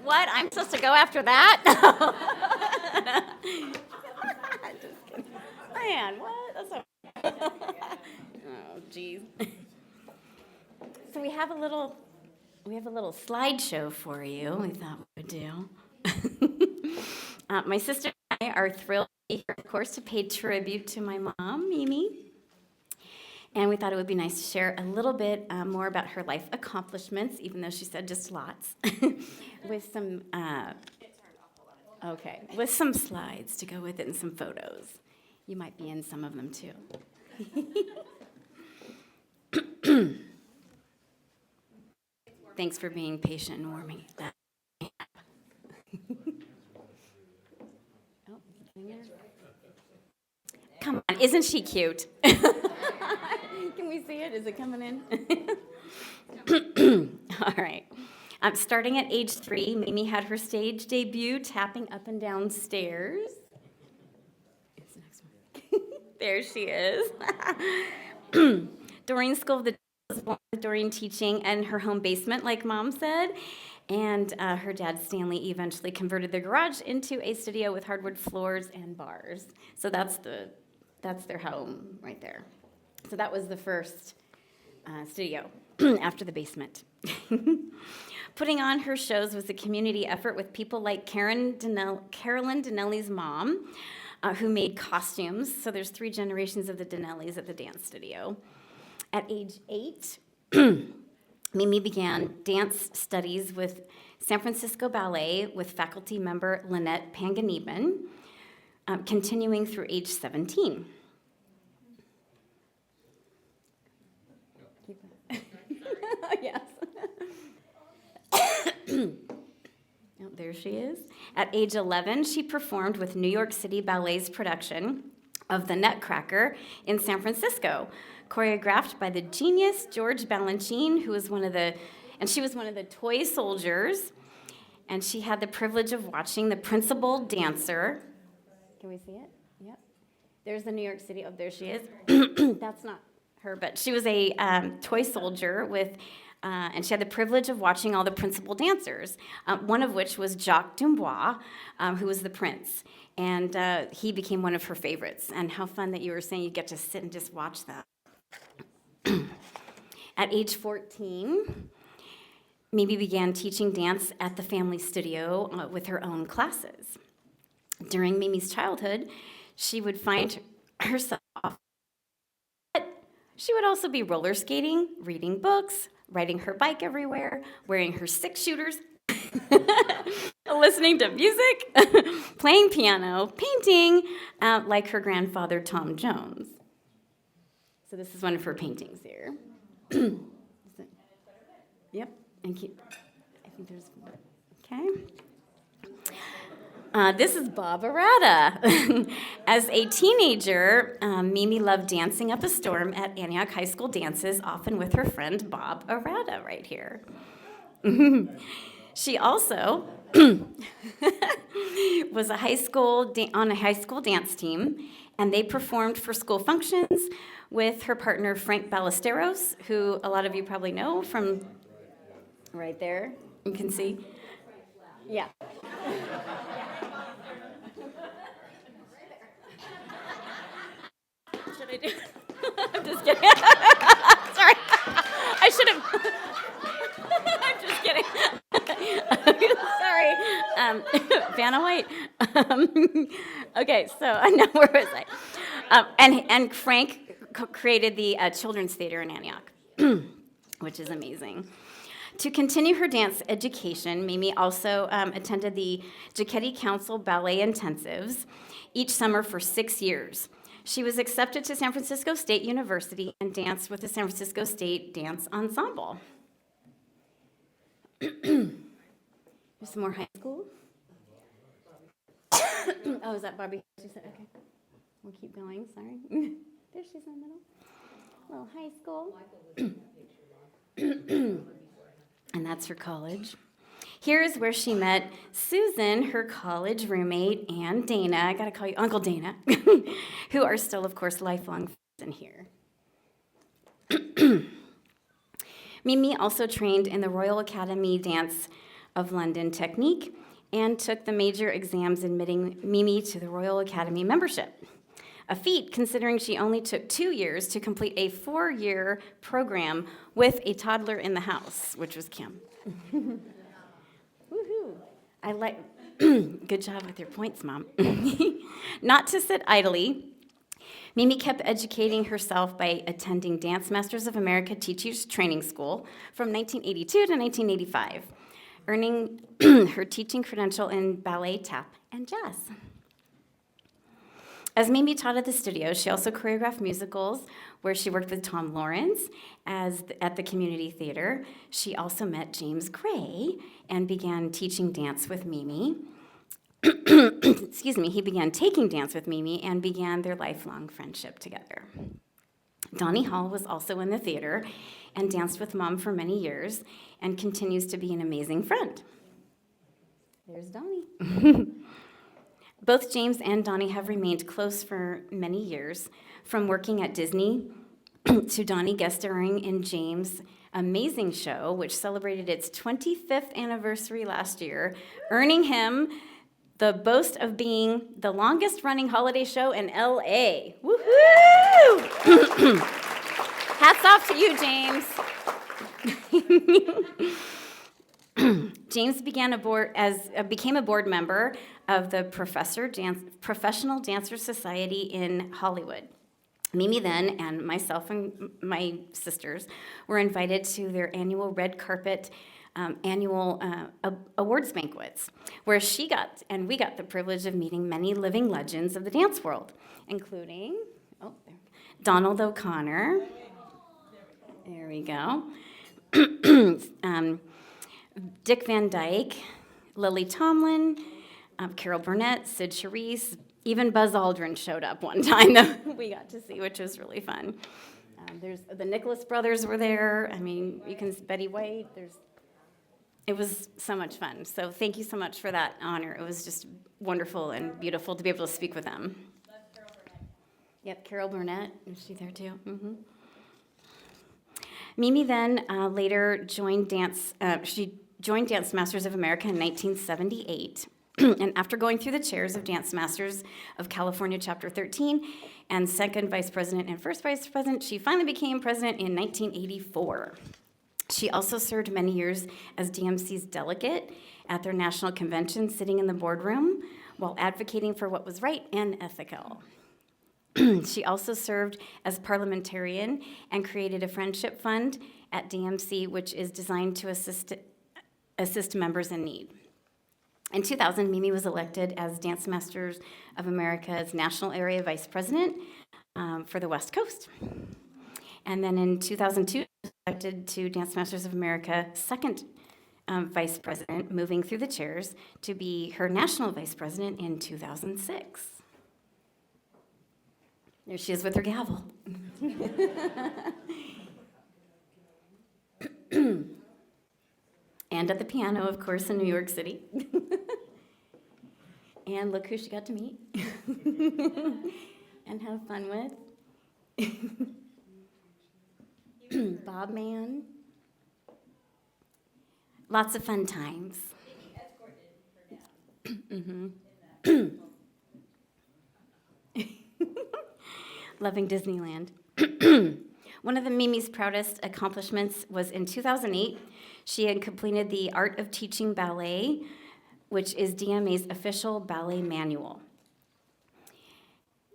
What? I'm supposed to go after that? Just kidding. Man, what? That's so... Oh, geez. So we have a little slideshow for you. We thought we would do. My sister and I are thrilled to be here, of course, to pay tribute to my mom, Mimi. And we thought it would be nice to share a little bit more about her life accomplishments, even though she said just lots, with some with some slides to go with it and some photos. You might be in some of them too. Thanks for being patient and warming that. Come on, isn't she cute? Can we see it? Is it coming in? All right. Starting at age 3, Mimi had her stage debut tapping up and down stairs. It's the next one. There she is. Doreen School of the was born with Doreen teaching in her home basement, like Mom said. And her dad, Stanley, eventually converted the garage into a studio with hardwood floors and bars. So that's their home right there. So that was the first studio after the basement. Putting on her shows was a community effort with people like Carolyn Donnelly's mom, who made costumes. So there's 3 generations of the Donnellys at the dance studio. At age 8, Mimi began dance studies with San Francisco Ballet with faculty member Lynette Panganiban, continuing through age 17. Yes. Oh, there she is. At age 11, she performed with New York City Ballet's production of The Nutcracker in San Francisco, choreographed by the genius George Balanchine, she was one of the toy soldiers, and she had the privilege of watching the principal dancer. Can we see it? Yep. There's the New York City. Oh, there she is. That's not her, but she was a toy soldier and she had the privilege of watching all the principal dancers, one of which was Jacques Dubois, who was the prince. And he became one of her favorites. And how fun that you were saying you get to sit and just watch that. At age 14, Mimi began teaching dance at the family studio with her own classes. During Mimi's childhood, she would find herself, but she would also be roller skating, reading books, riding her bike everywhere, wearing her 6-shooters, listening to music, playing piano, painting, like her grandfather, Tom Jones. So this is one of her paintings here. Yep, and I think there's, okay. This is Bob Arata. As a teenager, Mimi loved dancing up a storm at Antioch High School dances, often with her friend Bob Arata right here. She also was on a high school dance team, and they performed for school functions with her partner Frank Ballesteros, who a lot of you probably know from right there. You can see. Yeah. Should I do? I'm just kidding. Sorry. I should have. I'm just kidding. Sorry. Vanna White. Okay, so now where was I? And Frank created the Children's Theater in Antioch, which is amazing. To continue her dance education, Mimi also attended the Giacchetti Council Ballet Intensives each summer for 6 years. She was accepted to San Francisco State University and danced with the San Francisco State Dance Ensemble. There's some more high school. Oh, is that Barbie? She said, okay. We'll keep going, sorry. There she's in the middle. Little high school. And that's her college. Here's where she met Susan, her college roommate, and Dana, I gotta call you Uncle Dana, who are still, of course, lifelong friends in here. Mimi also trained in the Royal Academy Dance of London Technique and took the major exams admitting Mimi to the Royal Academy membership. A feat considering she only took 2 years to complete a 4-year program with a toddler in the house, which was Kim. Woohoo! I like, good job with your points, Mom. Not to sit idly, Mimi kept educating herself by attending Dance Masters of America Teachers Training School from 1982 to 1985, earning her teaching credential in ballet, tap, and jazz. As Mimi taught at the studio, she also choreographed musicals where she worked with Tom Lawrence at the community theater. She also met James Gray and began teaching dance with Mimi. He began taking dance with Mimi and began their lifelong friendship together. Donnie Hall was also in the theater and danced with Mom for many years and continues to be an amazing friend. There's Donnie. Both James and Donnie have remained close for many years, from working at Disney to Donnie guest starring in James' amazing show, which celebrated its 25th anniversary last year, earning him the boast of being the longest-running holiday show in L.A. Woohoo! Hats off to you, James. James became a board member of the Professional Dancer Society in Hollywood. Mimi then, and myself and my sisters, were invited to their annual red carpet awards banquets, where we got the privilege of meeting many living legends of the dance world, including Donald O'Connor. There we go. Dick Van Dyke, Lily Tomlin, Carol Burnett, Sid Charisse, even Buzz Aldrin showed up one time that we got to see, which was really fun. There's the Nicholas brothers were there. I mean, Betty White. It was so much fun. So thank you so much for that honor. It was just wonderful and beautiful to be able to speak with them. That's Carol Burnett. Yep, Carol Burnett. Is she there too? Mm-hmm. Mimi then later joined Dance Masters of America in 1978. And after going through the chairs of Dance Masters of California Chapter 13 and second vice president and first vice president, she finally became president in 1984. She also served many years as DMC's delegate at their national convention, sitting in the boardroom while advocating for what was right and ethical. She also served as parliamentarian and created a friendship fund at DMC, which is designed to assist members in need. In 2000, Mimi was elected as Dance Masters of America's National Area Vice President for the West Coast. And then in 2002, she was elected to Dance Masters of America second Vice President, moving through the chairs to be her National Vice President in 2006. There she is with her gavel. And at the piano, of course, in New York City. And look who she got to meet and have fun with. Bob Man. Lots of fun times. Loving Disneyland. One of the Mimi's proudest accomplishments was in 2008, she had completed the Art of Teaching Ballet, which is DMA's official ballet manual.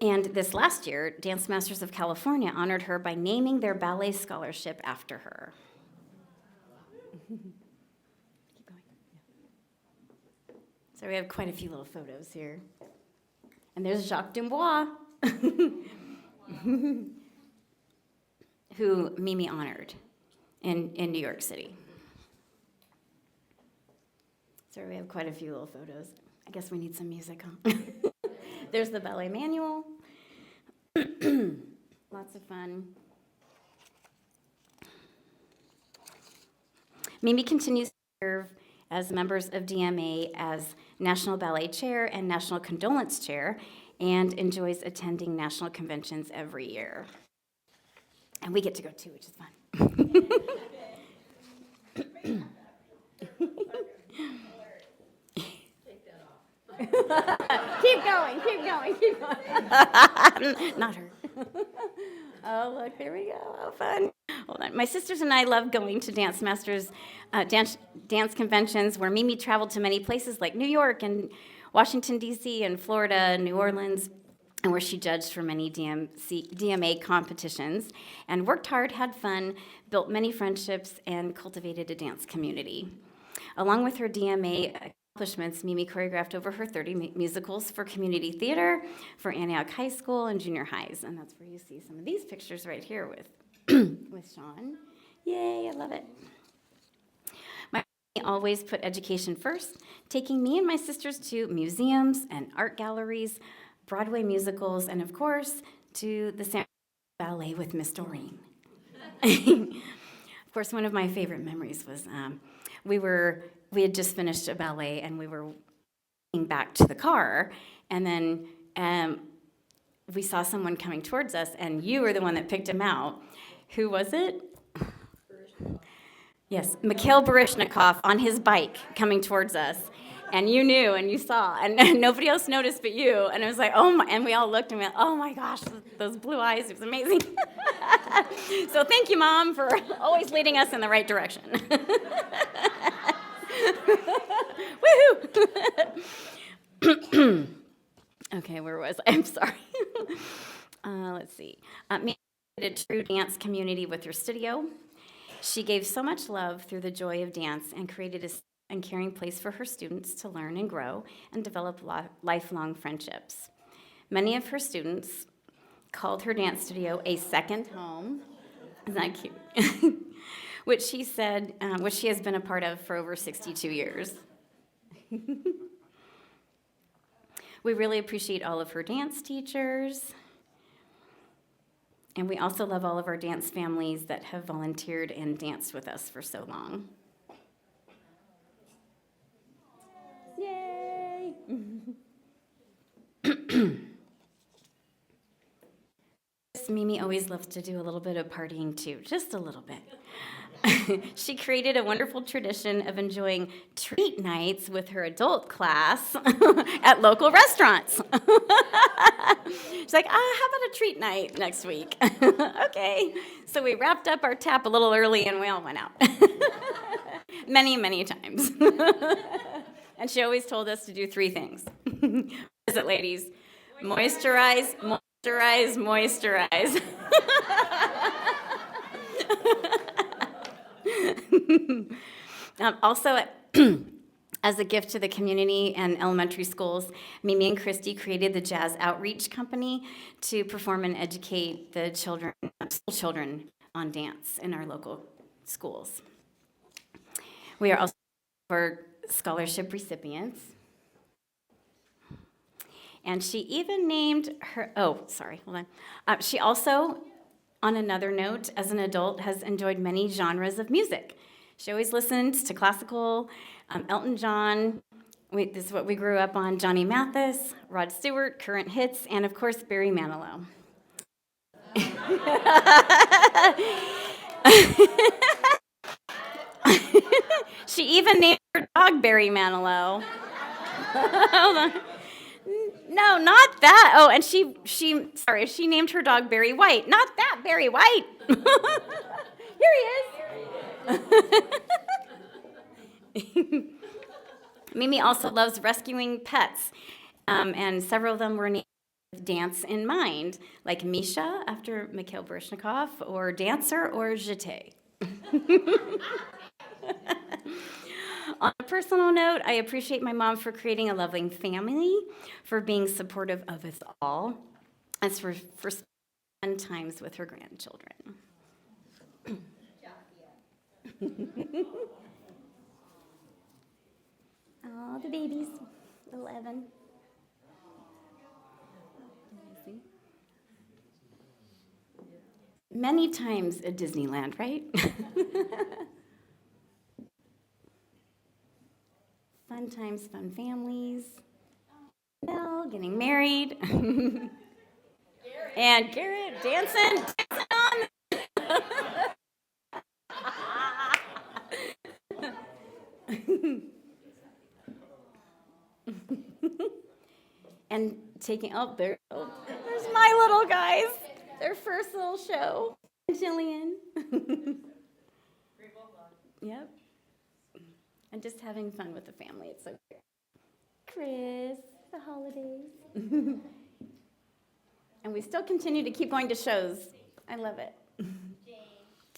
And this last year, Dance Masters of California honored her by naming their ballet scholarship after her. Keep going. So we have quite a few little photos here. And there's Jacques Dubois, who Mimi honored in New York City. So we have quite a few little photos. I guess we need some music, huh? There's the ballet manual. Lots of fun. Mimi continues to serve as members of DMA as National Ballet Chair and National Condolence Chair, and enjoys attending national conventions every year. And we get to go too, which is fun. Keep going. Not her. Oh, look, there we go. Oh, fun. Hold on. My sisters and I love going to Dance Masters dance conventions where Mimi traveled to many places like New York and Washington, D.C., and Florida, and New Orleans, and where she judged for many DMA competitions, and worked hard, had fun, built many friendships, and cultivated a dance community. Along with her DMA accomplishments, Mimi choreographed over her 30 musicals for community theater, for Antioch High School, and junior highs, and that's where you see some of these pictures right here with, with Sean. Yay, I love it. My family always put education first, taking me and my sisters to museums and art galleries, Broadway musicals, and of course, to the San Francisco Ballet with Miss Doreen. Of course, one of my favorite memories was we had just finished a ballet and we were walking back to the car, and then we saw someone coming towards us, and you were the one that picked him out. Who was it? Yes, Mikhail Baryshnikov on his bike coming towards us. And you knew and you saw, and nobody else noticed but you. And it was like, oh my, and we all looked and went, oh my gosh, those blue eyes, it was amazing. So thank you, Mom, for always leading us in the right direction. Woohoo! Okay, where was I? I'm sorry. Let's see. Mimi created a true dance community with her studio. She gave so much love through the joy of dance and created a and caring place for her students to learn and grow and develop lifelong friendships. Many of her students called her dance studio a second home. Isn't that cute? which she has been a part of for over 62 years. We really appreciate all of her dance teachers. And we also love all of our dance families that have volunteered and danced with us for so long. Yay! Mimi always loves to do a little bit of partying too, just a little bit. She created a wonderful tradition of enjoying treat nights with her adult class at local restaurants. She's like, how about a treat night next week? Okay. So we wrapped up our tap a little early and we all went out. Many, many times. And she always told us to do 3 things. What is it, ladies? Moisturize, moisturize, moisturize. Also, as a gift to the community and elementary schools, Mimi and Christy created the Jazz Outreach Company to perform and educate the school children on dance in our local schools. We are also for scholarship recipients. And she even named her, hold on. She also, on another note, as an adult, has enjoyed many genres of music. She always listens to classical, Elton John, this is what we grew up on, Johnny Mathis, Rod Stewart, current hits, and of course, Barry Manilow. She even named her dog Barry Manilow. Hold on. No, not that. Oh, and she named her dog Barry White. Not that Barry White. Here he is. Mimi also loves rescuing pets, and several of them were named with dance in mind, like Misha after Mikhail Baryshnikov, or Dancer, or Jeté. On a personal note, I appreciate my mom for creating a loving family, for being supportive of us all, as for fun times with her grandchildren. Oh, the babies, 11. Many times at Disneyland, right? Fun times, fun families. Belle getting married. And Garrett dancing on. And there's my little guys. Their first little show. Jillian. Yep. And just having fun with the family. It's so great. Chris, the holidays. And we still continue to keep going to shows. I love it.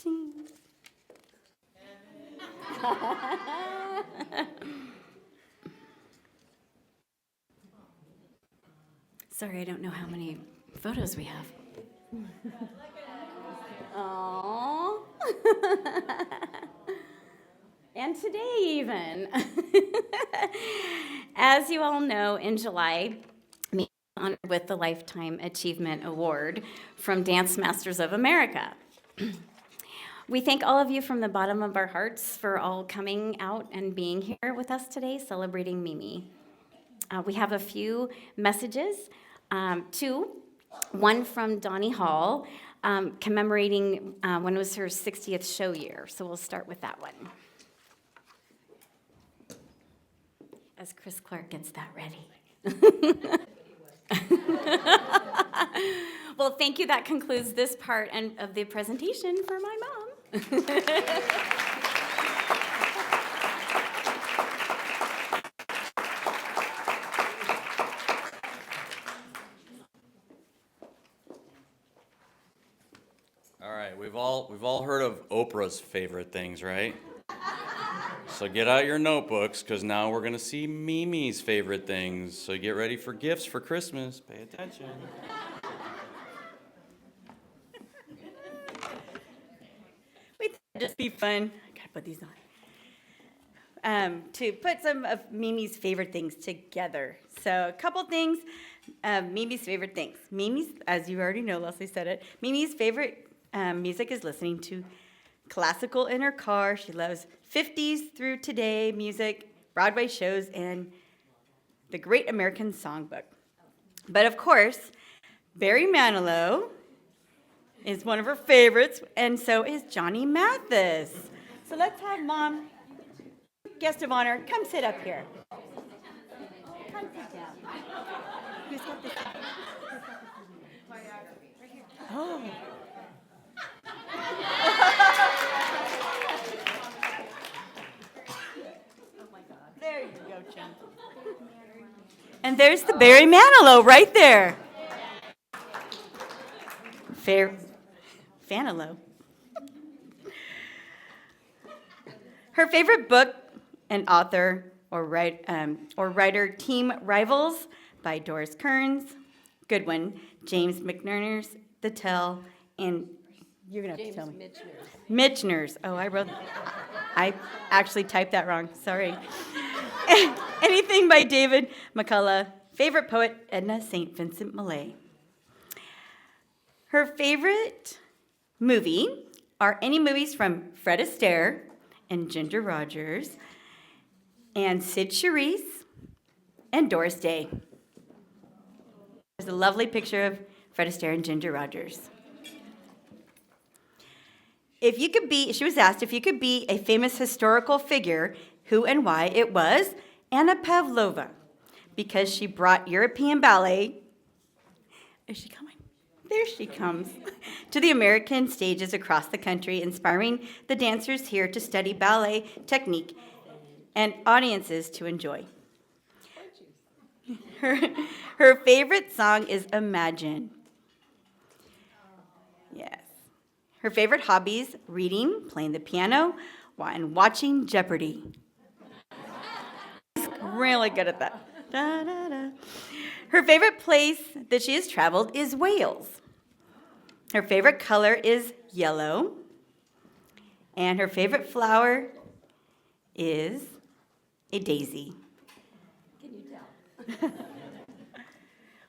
James. Sorry, I don't know how many photos we have. Aww. And today even. As you all know, in July, me was honored with the Lifetime Achievement Award from Dance Masters of America. We thank all of you from the bottom of our hearts for all coming out and being here with us today, celebrating Mimi. We have a few messages. One from Donnie Hall, commemorating when it was her 60th show year. So we'll start with that one. As Chris Clark gets that ready. Well, thank you. That concludes this part of the presentation for my mom. All right, we've all heard of Oprah's favorite things, right? So get out your notebooks, because now we're going to see Mimi's favorite things. So get ready for gifts for Christmas. Pay attention. Wait, just be fun. I gotta put these on. To put some of Mimi's favorite things together. So a couple things. Mimi's favorite things. Mimi's, as you already know, Leslie said it. Mimi's favorite music is listening to classical in her car. She loves 50s through today music, Broadway shows, and the Great American Songbook. But of course, Barry Manilow is one of her favorites, and so is Johnny Mathis. So let's have Mom, guest of honor, come sit up here. Come sit down. Who's got this? Oh. There you go, Chum. And there's the Barry Manilow right there. Fanilow. Her favorite book and author or writer, Team Rivals by Doris Kearns. Good one. James McNerners, The Tell, and you're going to have to tell me. Mitchner's. Oh, I actually typed that wrong. Sorry. Anything by David McCullough. Favorite poet, Edna St. Vincent Millay. Her favorite movie are any movies from Fred Astaire and Ginger Rogers and Sid Charisse and Doris Day. There's a lovely picture of Fred Astaire and Ginger Rogers. She was asked if you could be a famous historical figure, who and why, it was Anna Pavlova, because she brought European ballet. Is she coming? There she comes. To the American stages across the country, inspiring the dancers here to study ballet technique and audiences to enjoy. Her favorite song is Imagine. Yes. Her favorite hobbies, reading, playing the piano, and watching Jeopardy. She's really good at that. Da, da, da. Her favorite place that she has traveled is Wales. Her favorite color is yellow. And her favorite flower is a daisy. Can you tell?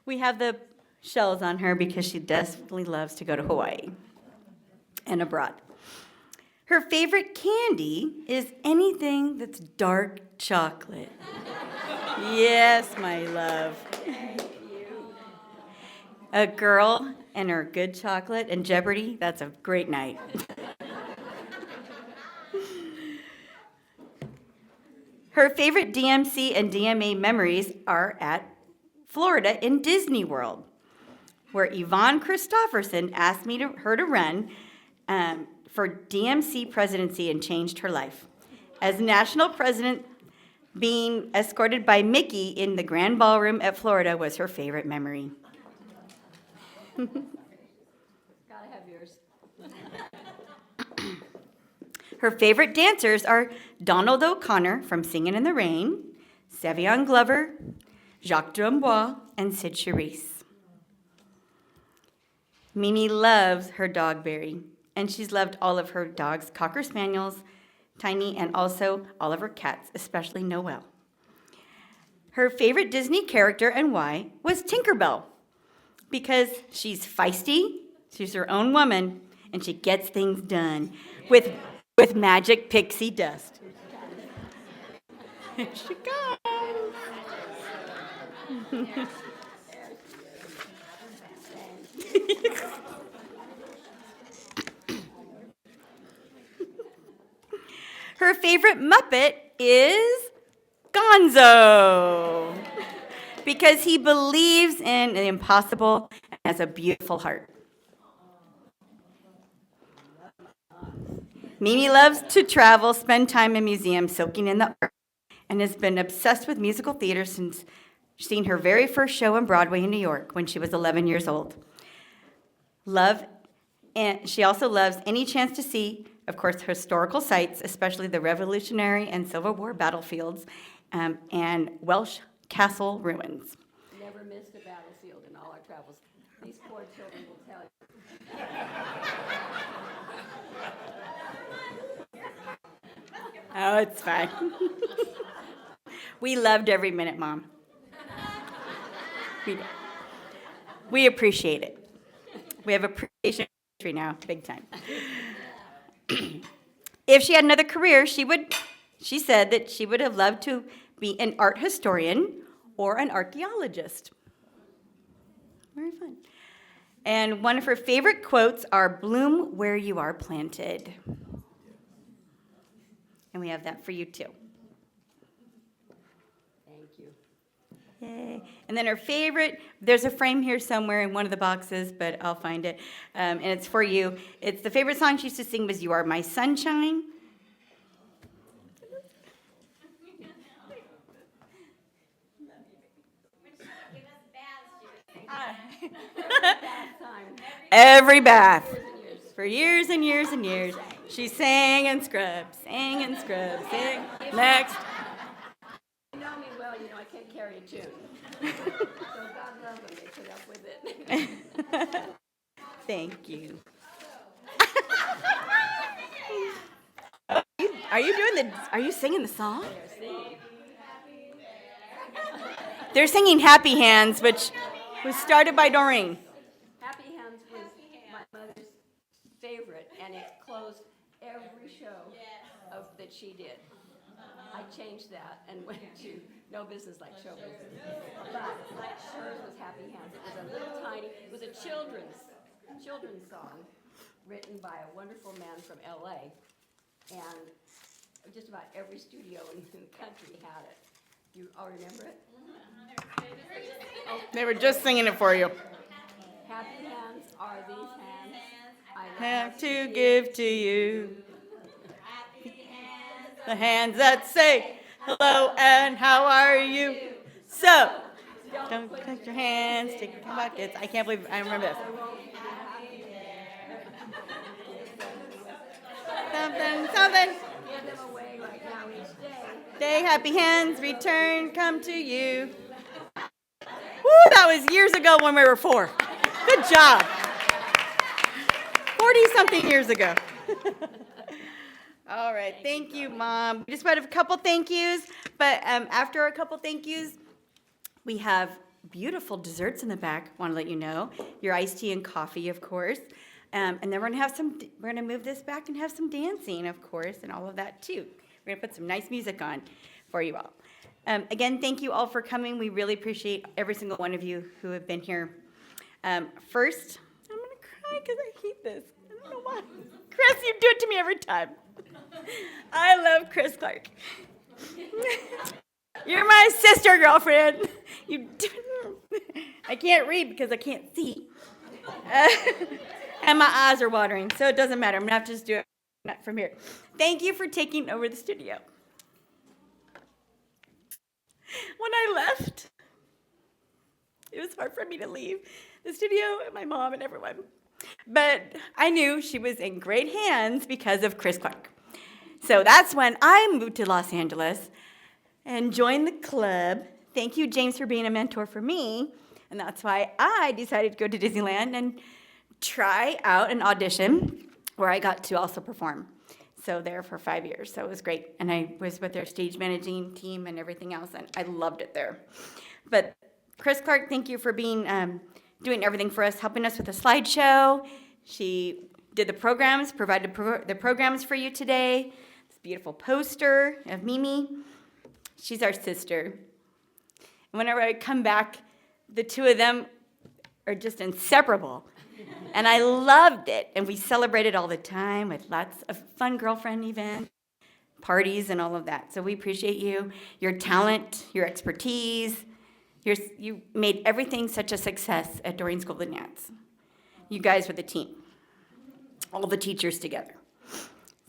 We have the shells on her because she definitely loves to go to Hawaii and abroad. Her favorite candy is anything that's dark chocolate. Yes, my love. A girl and her good chocolate and Jeopardy, that's a great night. Her favorite DMC and DMA memories are at Florida in Disney World, where Yvonne Christofferson asked her to run for DMC presidency and changed her life. As national president, being escorted by Mickey in the Grand Ballroom at Florida was her favorite memory. Gotta have yours. Her favorite dancers are Donald O'Connor from Singin' in the Rain, Savion Glover, Jacques D'Amboise, and Sid Charisse. Mimi loves her dog Barry, and she's loved all of her dogs, Cocker Spaniels, Tiny, and also all of her cats, especially Noelle. Her favorite Disney character and why was Tinkerbell, because she's feisty, she's her own woman, and she gets things done with magic pixie dust. Here she comes. Her favorite Muppet is Gonzo, because he believes in the impossible and has a beautiful heart. Mimi loves to travel, spend time in museums, soaking in the art, and has been obsessed with musical theater since seeing her very first show on Broadway in New York when she was 11 years old. And she also loves any chance to see, of course, historical sites, especially the Revolutionary and Civil War battlefields and Welsh castle ruins. Never missed a battlefield in all our travels. These poor children will tell you. Oh, it's fine. We loved every minute, Mom. We appreciate it. We have appreciation now, big time. If she had another career, she said that she would have loved to be an art historian or an archaeologist. Very fun. And one of her favorite quotes are, "Bloom where you are planted." And we have that for you too. Thank you. Yay. And then her favorite, there's a frame here somewhere in one of the boxes, but I'll find it. And it's for you. It's the favorite song she used to sing was "You Are My Sunshine." Every bath. For years and years and years. She sang and scrubbed, sang and scrubbed, sang. Next. You know me well, you know I can't carry a tune. So God love them, they put up with it. Thank you. Are you singing the song? They're singing Happy Hands, which was started by Doreen. Happy Hands was my mother's favorite, and it closed every show that she did. I changed that and went to No Business Like Show Business. But hers was Happy Hands. It was a little tiny, it was a children's song written by a wonderful man from LA. And just about every studio in the country had it. You all remember it? They were just singing it for you. Happy hands are these hands I Have to give to you. The hands that say hello and how are you. So, don't put your hands, stick in your pockets. I can't believe I remember this. Something. give them away right now each day. Day, happy hands, return, come to you. Woo, that was years ago when we were 4. Good job. 40-something years ago. All right, thank you, Mom. We just had a couple thank yous, but after a couple thank yous, we have beautiful desserts in the back. Want to let you know your iced tea and coffee, of course, and then we're gonna move this back and have some dancing, of course, and all of that too. We're gonna put some nice music on for you all. Again, thank you all for coming. We really appreciate every single one of you who have been here. First, I'm gonna cry because I hate this. I don't know why. Chris, you do it to me every time. I love Chris Clark. You're my sister, girlfriend. You do. I can't read because I can't see. And my eyes are watering, so it doesn't matter. I'm going to have to just do it from here. Thank you for taking over the studio. When I left, it was hard for me to leave the studio and my mom and everyone. But I knew she was in great hands because of Chris Clark. So that's when I moved to Los Angeles and joined the club. Thank you, James, for being a mentor for me. And that's why I decided to go to Disneyland and try out an audition where I got to also perform. So there for 5 years. So it was great. And I was with their stage managing team and everything else, and I loved it there. But Chris Clark, thank you for being doing everything for us, helping us with the slideshow. She did the programs, provided the programs for you today. This beautiful poster of Mimi. She's our sister. And whenever I come back, the two of them are just inseparable. And I loved it. And we celebrated all the time with lots of fun girlfriend events, parties, and all of that. So we appreciate you, your talent, your expertise. You made everything such a success at Doreen School of Dance. You guys were the team, all the teachers together.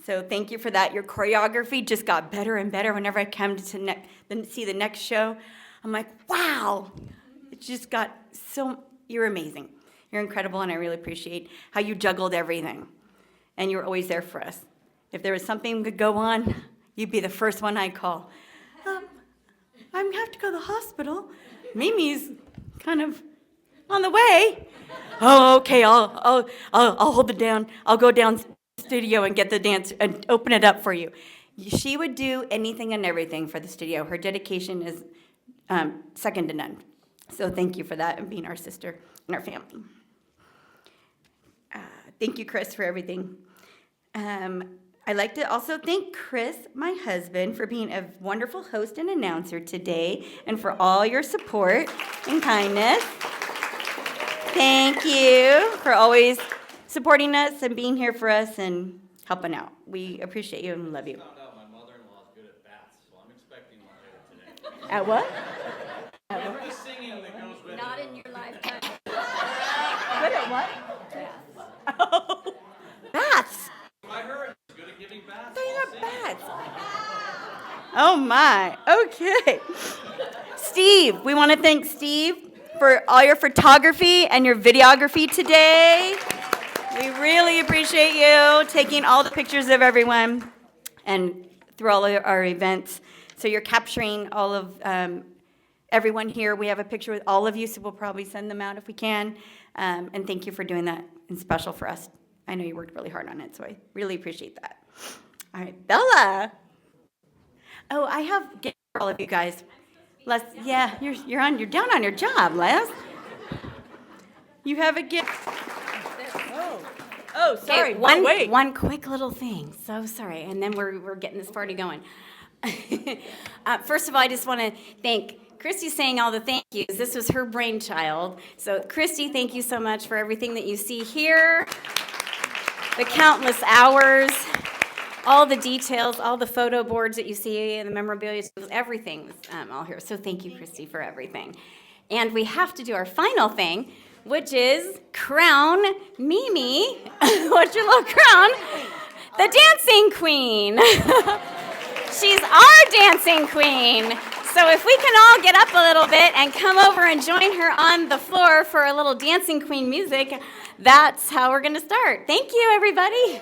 So thank you for that. Your choreography just got better and better whenever I come to see the next show. I'm like, wow, it just got so, you're amazing. You're incredible, and I really appreciate how you juggled everything. And you were always there for us. If there was something could go on, you'd be the first one I'd call. I have to go to the hospital. Mimi's kind of on the way. Oh, okay, I'll hold it down. I'll go down to the studio and get the dance and open it up for you. She would do anything and everything for the studio. Her dedication is second to none. So thank you for that and being our sister and our family. Thank you, Chris, for everything. I'd like to also thank Chris, my husband, for being a wonderful host and announcer today and for all your support and kindness. Thank you for always supporting us and being here for us and helping out. We appreciate you and love you. I found out my mother-in-law is good at bats, so I'm expecting one later today. At what? And the singing that goes with Not it. in your lifetime. Good at what? Oh, bats. I heard she's good at giving bats. They while are singing. bats. Oh my. Okay. Steve, we want to thank Steve for all your photography and your videography today. We really appreciate you taking all the pictures of everyone and through all of our events. So you're capturing all of everyone here. We have a picture with all of you, so we'll probably send them out if we can. And thank you for doing that and special for us. I know you worked really hard on it, so I really appreciate that. All right, Bella. Oh, I have gifts for all of you guys. Les, yeah, you're down on your job, Les. You have a gift. Oh, sorry. Okay, one quick little thing. So sorry, and then we're getting this party going. First of all, I just want to thank Christy saying all the thank yous. This was her brainchild. So Christy, thank you so much for everything that you see here, the countless hours, all the details, all the photo boards that you see, and the memorabilia, everything was all here. So thank you, Christy, for everything. And we have to do our final thing, which is crown Mimi, what's your little crown? The dancing queen. She's our dancing queen. So if we can all get up a little bit and come over and join her on the floor for a little dancing queen music, that's how we're going to start. Thank you, everybody.